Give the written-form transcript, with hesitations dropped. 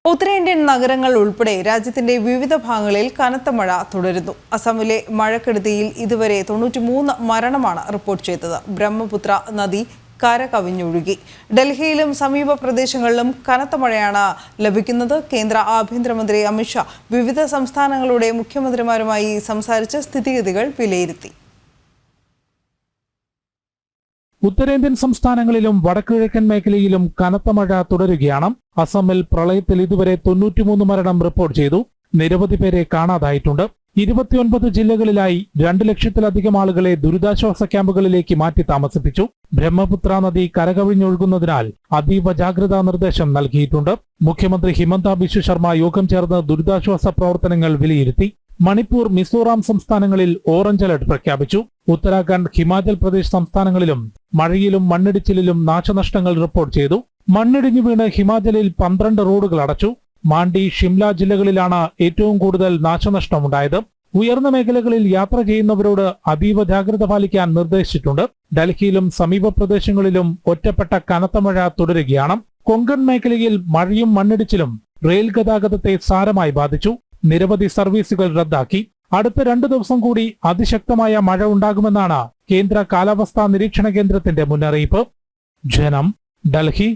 ഉത്തരേന്ത്യൻ നഗരങ്ങൾ ഉൾപ്പെടെ രാജ്യത്തിന്റെ വിവിധ ഭാഗങ്ങളിൽ കനത്ത മഴ തുടരുന്നു. അസമിലെ മഴക്കെടുതിയിൽ ഇതുവരെ 93 മരണമാണ് റിപ്പോർട്ട് ചെയ്തത്. ബ്രഹ്മപുത്ര നദി കരകവിഞ്ഞൊഴുകി. ഡൽഹിയിലും സമീപ പ്രദേശങ്ങളിലും കനത്ത മഴയാണ് ലഭിക്കുന്നത്. കേന്ദ്ര ആഭ്യന്തരമന്ത്രി അമിത് ഷാ വിവിധ സംസ്ഥാനങ്ങളുടെ മുഖ്യമന്ത്രിമാരുമായി സംസാരിച്ച് സ്ഥിതിഗതികൾ വിലയിരുത്തി. ഉത്തരേന്ത്യൻ സംസ്ഥാനങ്ങളിലും വടക്കുകിഴക്കൻ മേഖലയിലും കനത്ത മഴ തുടരുകയാണ്. അസമിൽ പ്രളയത്തിൽ ഇതുവരെ 93 മരണം റിപ്പോർട്ട് ചെയ്തു. നിരവധി പേരെ കാണാതായിട്ടുണ്ട്. 29 ജില്ലകളിലായി 2 ലക്ഷത്തിലധികം ആളുകളെ ദുരിതാശ്വാസ ക്യാമ്പുകളിലേക്ക് മാറ്റി താമസിപ്പിച്ചു. ബ്രഹ്മപുത്ര നദി കരകവിഞ്ഞൊഴുകുന്നതിനാൽ അതീവ ജാഗ്രതാ നിർദ്ദേശം നൽകിയിട്ടുണ്ട്. മുഖ്യമന്ത്രി ഹിമന്ത ബിശ്വ ശർമ്മ യോഗം ചേർന്ന് ദുരിതാശ്വാസ പ്രവർത്തനങ്ങൾ വിലയിരുത്തി. മണിപ്പൂർ, മിസോറാം സംസ്ഥാനങ്ങളിൽ ഓറഞ്ച് അലർട്ട് പ്രഖ്യാപിച്ചു. ഉത്തരാഖണ്ഡ്, ഹിമാചൽ പ്രദേശ് സംസ്ഥാനങ്ങളിലും മഴയിലും മണ്ണിടിച്ചിലിലും നാശനഷ്ടങ്ങൾ റിപ്പോർട്ട് ചെയ്തു. മണ്ണിടിഞ്ഞു വീണ് ഹിമാചലിൽ 12 റോഡുകൾ അടച്ചു. മാണ്ഡി, ഷിംല ജില്ലകളിലാണ് ഏറ്റവും കൂടുതൽ നാശനഷ്ടമുണ്ടായത്. ഉയർന്ന മേഖലകളിൽ യാത്ര ചെയ്യുന്നവരോട് അതീവ ജാഗ്രത പാലിക്കാൻ നിർദ്ദേശിച്ചിട്ടുണ്ട്. ഡൽഹിയിലും സമീപ പ്രദേശങ്ങളിലും ഒറ്റപ്പെട്ട കനത്ത മഴ തുടരുകയാണ്. കൊങ്കൺ മേഖലയിൽ മഴയും മണ്ണിടിച്ചിലും റെയിൽ ഗതാഗതത്തെ സാരമായി ബാധിച്ചു. നിരവധി സർവീസുകൾ റദ്ദാക്കി. അടുത്ത 2 ദിവസം കൂടി അതിശക്തമായ മഴ ഉണ്ടാകുമെന്നാണ് കേന്ദ്ര കാലാവസ്ഥാ നിരീക്ഷണ കേന്ദ്രത്തിന്റെ മുന്നറിയിപ്പ്. ജനം, ഡൽഹി.